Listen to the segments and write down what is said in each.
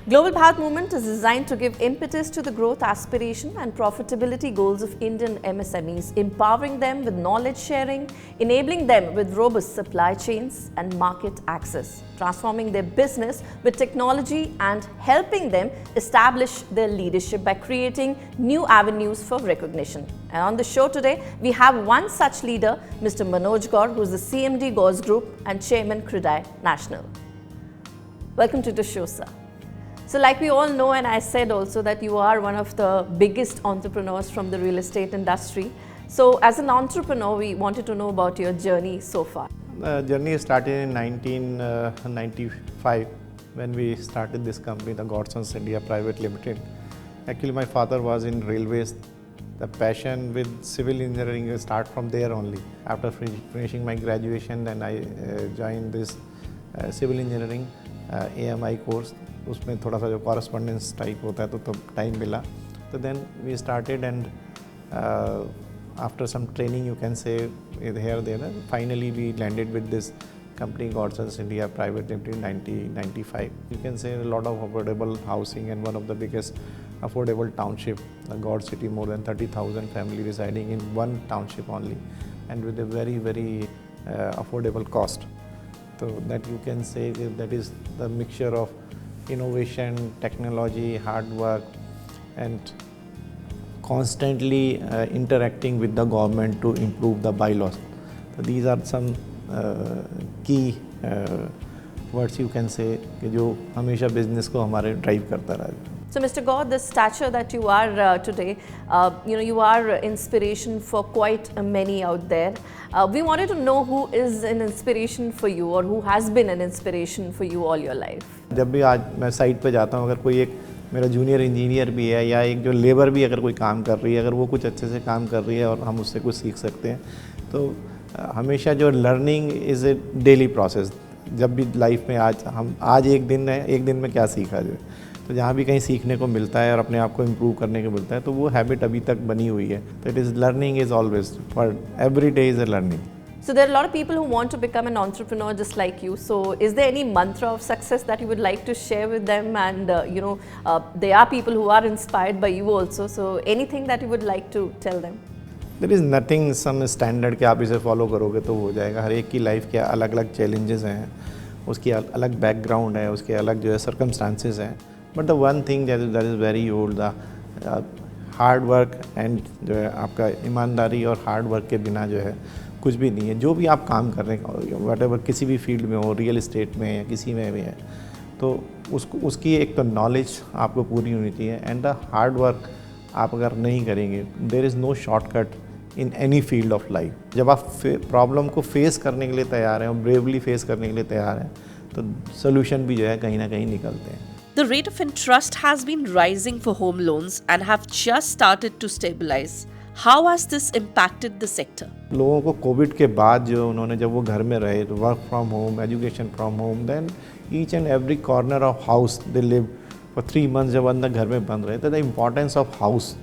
Global Bharat Movement is designed to give impetus to the growth, aspiration and profitability goals of Indian MSMEs, empowering them with knowledge sharing, enabling them with robust supply chains and market access, transforming their business with technology and helping them establish their leadership by creating new avenues for recognition. And on the show today, we have one such leader, Mr. Manoj Gaur, who is the CMD Gaur's Group and Chairman CREDAI National. Welcome to the show, sir. So like we all know, and I said also that you are one of the biggest entrepreneurs from the real estate industry. So as an entrepreneur, we wanted to know about your journey so far. The journey started in 1995 when we started this company, the Godsons India Private Limited. Actually, my father was in railways. The passion with civil engineering start from there only. After finishing my graduation, then I joined this civil engineering AMI course. उसमें थोड़ा सा जो correspondence type होता है तो time मिला तो then we started and after some training you can say here there finally we landed with this company Godsons India Private Limited in 1995. You can say a lot of affordable housing and one of the biggest affordable township, the God City, more than 30,000 family residing in one township only and with a very affordable cost. So that you can say that is the mixture of innovation, technology, hard work and constantly interacting with the government to improve the bylaws. So these are some key words you can say कि जो हमेशा business को हमारे drive करता रहा है. So Mr. Gaur, the stature that you are today, you are inspiration for quite many out there. We wanted to know who is an inspiration for you or who has been an inspiration for you all your life. जब भी आज मैं site पे जाता हूँ, अगर कोई एक मेरा जूनियर इंजीनियर भी है या एक जो लेबर भी अगर कोई काम कर रही है, अगर वो कुछ अच्छे से काम कर रही है और हम उससे कुछ सीख सकते हैं, तो हमेशा जो learning is a daily process. जब भी लाइफ में आज एक दिन है, एक दिन में क्या सीखा जो तो जहाँ भी कहीं सीखने को मिलता है और अपने आप को इम्प्रूव करने को मिलता है तो वो हैबिट अभी तक बनी हुई है. तो it is learning is always for every day is a learning. So there are a lot of people who want to become an entrepreneur just like you. So is there any mantra of success that you would like to share with them? And there are people who are inspired by you also. So anything that you would like to tell them? There is nothing some standard कि आप इसे follow करोगे तो हो जाएगा. हर एक की life के अलग अलग चैलेंजेस हैं, उसकी अलग बैकग्राउंड है, उसके अलग जो है सर्कमस्टांसेस हैं. But the one thing that is very old, the hard work and जो है आपका ईमानदारी और हार्ड वर्क के बिना जो है कुछ भी नहीं है. जो भी आप काम कर रहे हैं व्हाटएवर किसी भी फील्ड में हो, रियल इस्टेट में या किसी में भी है, तो उसकी एक तो नॉलेज आपको पूरी होनी चाहिए एंड द हार्ड वर्क आप अगर नहीं करेंगे, there is no shortcut in any field of life. जब आप प्रॉब्लम को फेस करने के लिए तैयार हैं और ब्रेवली फेस करने के लिए तैयार हैं तो सोल्यूशन भी जो है कहीं ना कहीं निकलते हैं. The rate of interest has been rising for home loans and have just started to stabilize. How has this impacted the sector? लोगों को कोविड के बाद जो उन्होंने जब वो घर में रहे, work from home, education from home, then each and every corner of house they live for 3 months जब अंदर घर में बंद रहे, तो द इम्पॉर्टेंस ऑफ हाउस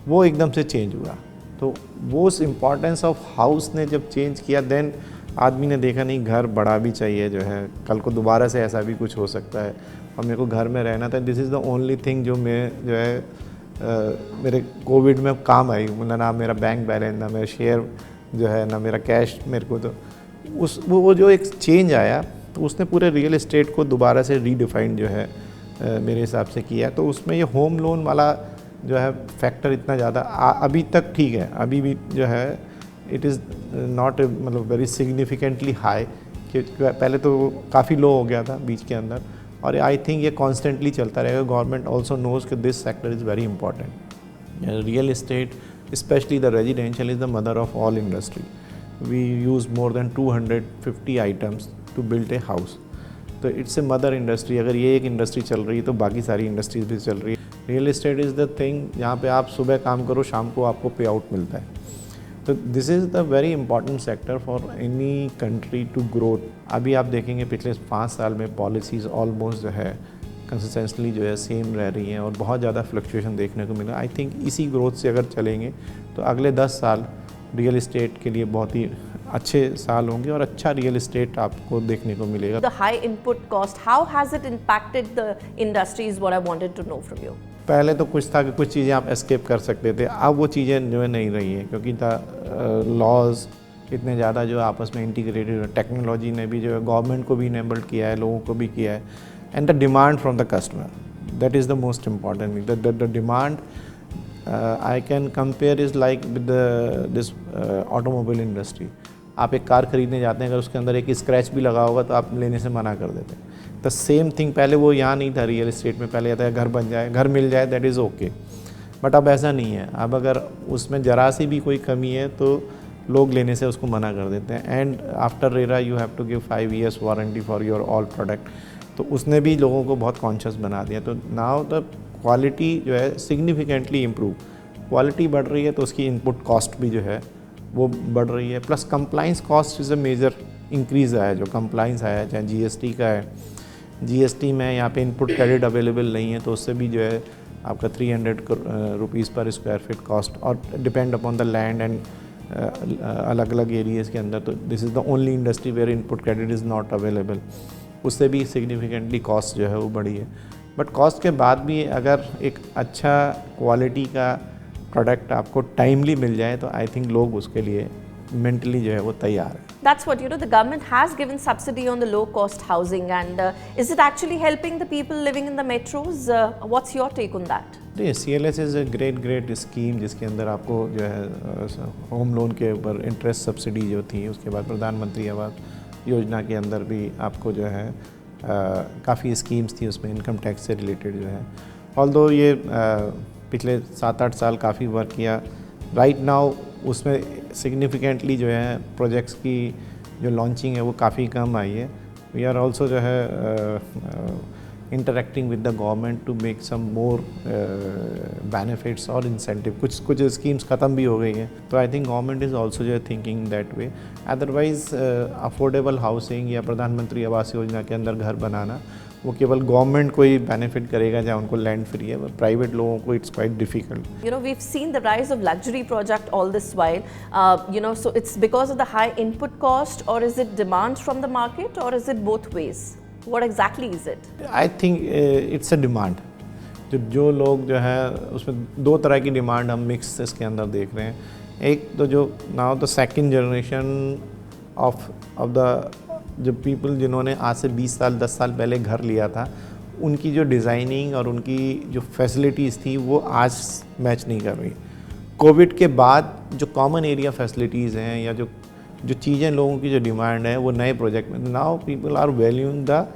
वो एकदम से चेंज हुआ. तो वो उस इम्पॉर्टेंस ऑफ हाउस ने जब चेंज किया, देन आदमी ने देखा नहीं घर बड़ा भी चाहिए जो है, कल को दोबारा से ऐसा भी कुछ हो सकता है और मेरे को घर में रहना था. This is the only thing जो मैं जो है मेरे कोविड में काम आई. मतलब ना मेरा बैंक बैलेंस, ना मेरा शेयर जो है, ना मेरा कैश मेरे को. तो वो जो एक चेंज आया तो उसने पूरे रियल इस्टेट को दोबारा से रीडिफाइन जो है मेरे हिसाब से किया. तो उसमें ये होम लोन वाला जो है फैक्टर इतना ज़्यादा अभी तक ठीक है, अभी भी जो है इट इज़ नॉट मतलब वेरी सिग्निफिकेंटली हाई, कि पहले तो काफ़ी लो हो गया था बीच के अंदर और आई थिंक ये कॉन्स्टेंटली चलता रहेगा. गवर्नमेंट ऑल्सो नोज़ कि this sector is very important. Real estate specially the residential is the mother of all industry. We use more than 250 items to build a house. तो it's a mother industry. अगर ये एक industry चल रही है तो बाकी सारी इंडस्ट्रीज भी चल रही है. Real estate is the thing जहाँ पे आप सुबह काम करो, शाम को आपको पे आउट मिलता है. तो this is the very important sector for any country to grow. अभी आप देखेंगे पिछले 5 साल में पॉलिसीज़ ऑलमोस्ट जो है कंसिस्टेंटली जो है सेम रह रही हैं और बहुत ज़्यादा फ्लक्चुएशन देखने को मिला. आई थिंक इसी ग्रोथ से अगर चलेंगे तो अगले 10 साल रियल इस्टेट के लिए बहुत ही अच्छे साल होंगे और अच्छा रियल इस्टेट आपको देखने को मिलेगा। The high input cost, how has it impacted the industry is what I wanted to know from you. पहले तो कुछ था कि कुछ चीज़ें आप एस्केप कर सकते थे, अब वो चीज़ें जो है नहीं रही हैं, क्योंकि लॉज इतने ज़्यादा जो आपस में इंटीग्रेटेड है, टेक्नोलॉजी ने भी जो है गवर्नमेंट को भी इनेबल्ड किया है, लोगों को भी किया है, and the demand from the customer, that is the most important thing. The demand I can compare is like with this automobile industry. आप एक कार खरीदने जाते हैं, अगर उसके अंदर एक स्क्रैच भी लगा होगा तो आप लेने से मना कर देते हैं। द सेम थिंग पहले वो यहाँ नहीं था रियल इस्टेट में, पहले आता है घर बन जाए, घर मिल जाए, दैट इज़ ओके, बट अब ऐसा नहीं है। अब अगर उसमें ज़रा सी भी कोई कमी है तो लोग लेने से उसको मना कर देते हैं। And after RERA you have to give 5 years warranty for your all product, तो उसने भी लोगों को बहुत कॉन्शियस बना दिया। तो नाउ द क्वालिटी जो है सिग्निफिकेंटली इम्प्रूव, क्वालिटी बढ़ रही है तो उसकी इनपुट कॉस्ट भी जो है वो बढ़ रही है, plus compliance cost is a major increase आया है। जो कंप्लाइंस आया है, चाहे जीएसटी का है, जीएसटी में यहाँ पे इनपुट क्रेडिट अवेलेबल नहीं है, तो उससे भी जो है आपका 300 रुपीज़ पर स्क्वायर फीट कॉस्ट, और depend upon the land and अलग अलग एरियाज़ के अंदर, तो this is the only industry where input credit is not available, उससे भी सिग्निफिकेंटली कॉस्ट जो है वो बढ़ी है। बट कॉस्ट के बाद भी अगर एक अच्छा क्वालिटी का प्रोडक्ट आपको टाइमली मिल जाए तो आई थिंक लोग उसके लिए मेंटली जो है वो तैयार है। That's what, the government has given subsidy on the low cost housing, and is it actually helping the people living in the metros? What's your take on that? CLS is a great scheme, जिसके अंदर आपको जो है home loan के ऊपर interest subsidy जो थी, उसके बाद प्रधानमंत्री आवास योजना के अंदर भी आपको जो है काफ़ी स्कीम्स थी, उसमें इनकम टैक्स से रिलेटेड जो है। ऑल्दो ये पिछले 7-8 साल काफ़ी वर्क किया, राइट नाउ उसमें सिग्निफिकेंटली जो है प्रोजेक्ट्स की जो लॉन्चिंग है वो काफ़ी कम आई है। वी आर ऑल्सो जो है interacting with the government to make some more benefits और इंसेंटिव। कुछ स्कीम्स ख़त्म भी हो गई हैं, तो I think government is also जो है thinking that way. Otherwise affordable housing या प्रधानमंत्री आवास योजना के अंदर घर बनाना वो केवल गवर्नमेंट को ही बेनिफिट करेगा जहाँ उनको लैंड फ्री है, प्राइवेट लोगों को it's quite difficult. We've seen the rise of luxury project all this while. So it's because of the high input cost, or is it demand from the market, or is it both ways? What exactly is it? I think it's a demand. जो लोग जो है उसमें दो तरह की demand हम mix इसके अंदर देख रहे हैं। एक तो जो now the second generation of the जो पीपल जिन्होंने आज से 20 साल 10 साल पहले घर लिया था, उनकी जो डिज़ाइनिंग और उनकी जो फैसिलिटीज़ थी वो आज मैच नहीं कर रही। कोविड के बाद जो कॉमन एरिया फैसिलिटीज़ हैं या जो चीज़ें लोगों की जो डिमांड है वो नए प्रोजेक्ट में, now people are valuing the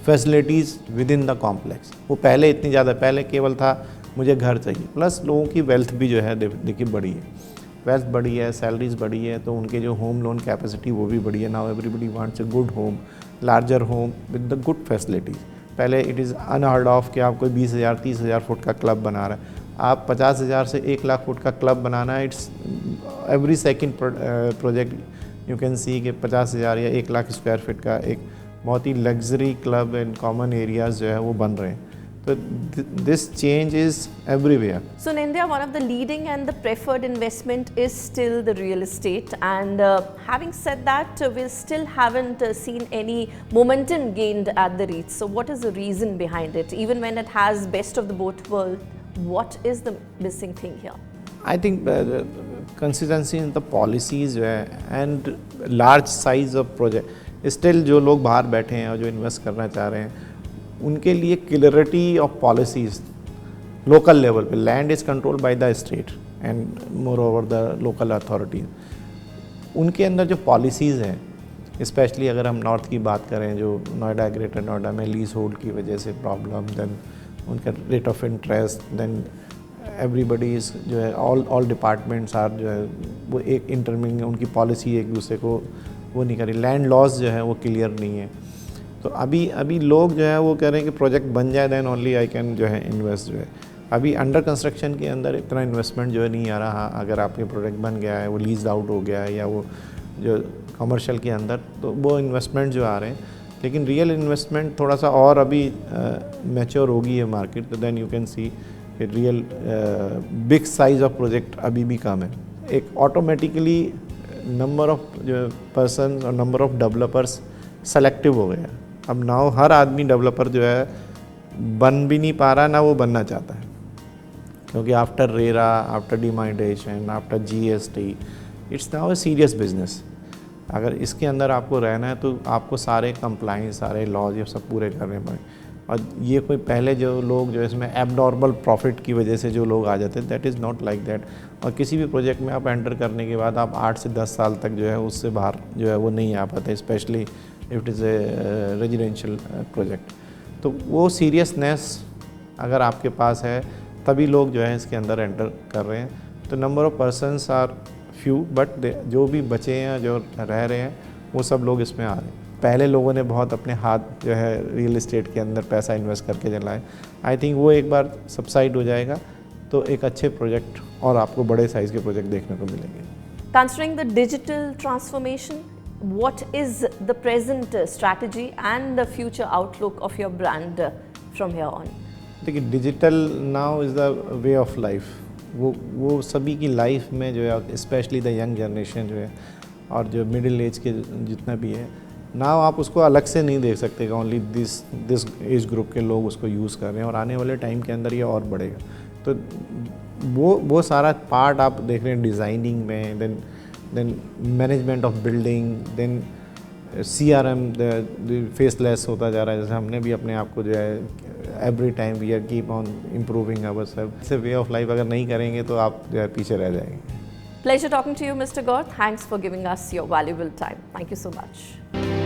facilities within the complex. वो पहले इतनी ज़्यादा, पहले केवल था मुझे घर चाहिए, प्लस लोगों की वेल्थ भी जो है देखिए बढ़ी है, वेल्थ बढ़ी है, सैलरीज बढ़ी है, तो उनके जो होम लोन कैपेसिटी वो भी बढ़ी है। Now everybody wants a good home, larger home with the good facilities. पहले इट इज़ अनहर्ड ऑफ कि आप कोई 20,000 30,000 फुट का क्लब बना रहा है, आप 50,000 से 1 लाख फुट का क्लब बनाना है, it's every second project you can सी कि 50,000 या 1 लाख स्क्वायर फीट का एक बहुत ही luxury club and common areas जो है वो बन रहे हैं। So this change is everywhere. So in India, one of the leading and the preferred investment is still the real estate. And having said that, we still haven't seen any momentum gained at the REITs. So what is the reason behind it? Even when it has best of the both worlds, what is the missing thing here? I think consistency in the policies and large size of project. Still जो लोग बाहर बैठे हैं और जो invest करना चाह रहे हैं, उनके लिए clarity of policies local level पे, land is controlled by the state and moreover the local authorities, उनके अंदर जो पॉलिसीज़ हैं, स्पेशली अगर हम नॉर्थ की बात करें, जो नोएडा, ग्रेटर नोएडा में लीज होल्ड की वजह से प्रॉब्लम, देन उनका rate of interest, then everybody is जो है ऑल डिपार्टमेंट्स आर जो है वो एक इंटरमिंग, उनकी पॉलिसी एक दूसरे को वो नहीं करी, लैंड लॉज जो है वो क्लियर नहीं है। तो अभी लोग जो है वो कह रहे हैं कि प्रोजेक्ट बन जाए देन ओनली आई कैन जो है इन्वेस्ट जो है। अभी अंडर कंस्ट्रक्शन के अंदर इतना इन्वेस्टमेंट जो है नहीं आ रहा। अगर आपके प्रोजेक्ट बन गया है, वो लीज आउट हो गया है, या वो जो कमर्शियल के अंदर, तो वो इन्वेस्टमेंट जो आ रहे हैं, लेकिन रियल इन्वेस्टमेंट थोड़ा सा और अभी मैच्योर होगी है मार्केट, तो then you can see real big size of project अभी भी कम है। एक ऑटोमेटिकली नंबर ऑफ पर्सन और नंबर ऑफ डेवलपर्स सेलेक्टिव हो गया। अब नाउ हर आदमी डेवलपर जो है बन भी नहीं पा रहा, ना वो बनना चाहता है, क्योंकि after RERA, after demonetisation, after GST, it's now a serious business. अगर इसके अंदर आपको रहना है तो आपको सारे कंप्लाइंस, सारे लॉज ये सब पूरे करने पड़े। और ये कोई पहले जो लोग जो इसमें एबनॉर्मल प्रॉफिट की वजह से जो लोग आ जाते हैं, that is not like that. और किसी भी प्रोजेक्ट में आप एंटर करने के बाद आप 8 से 10 साल तक जो है उससे बाहर जो है वो नहीं आ पाते, specially if it is a residential project. तो वो सीरियसनेस अगर आपके पास है तभी लोग जो है इसके अंदर एंटर कर रहे हैं। तो number of persons are few, but जो भी बचे हैं, जो रह रहे हैं, वो सब लोग इसमें आ रहे हैं। पहले लोगों ने बहुत अपने हाथ जो है रियल एस्टेट के अंदर पैसा इन्वेस्ट करके चलाए। आई थिंक वो एक बार सबसाइड हो जाएगा तो एक अच्छे प्रोजेक्ट और आपको बड़े साइज़ के प्रोजेक्ट देखने को मिलेंगे। Considering the digital transformation, what is the present strategy and the future outlook of your brand from here on? देखिए, digital now is the way of life. वो सभी की लाइफ में जो है, स्पेशली द यंग जनरेशन जो है और जो मिडिल एज के जितना भी है, नाउ आप उसको अलग से नहीं देख सकते कि ओनली दिस एज ग्रुप के लोग उसको यूज़ कर रहे हैं, और आने वाले टाइम के अंदर ये और बढ़ेगा। तो वो सारा पार्ट आप देख रहे हैं डिज़ाइनिंग में, then management of building, then CRM faceless होता जा रहा है। जैसे हमने भी अपने आप को जो है every time we are keep on improving ourself. ऐसे वे ऑफ लाइफ अगर नहीं करेंगे तो आप जो है पीछे रह जाएंगे। Pleasure talking to you, Mr. Gaur. Thanks for giving us your valuable time. Thank you so much.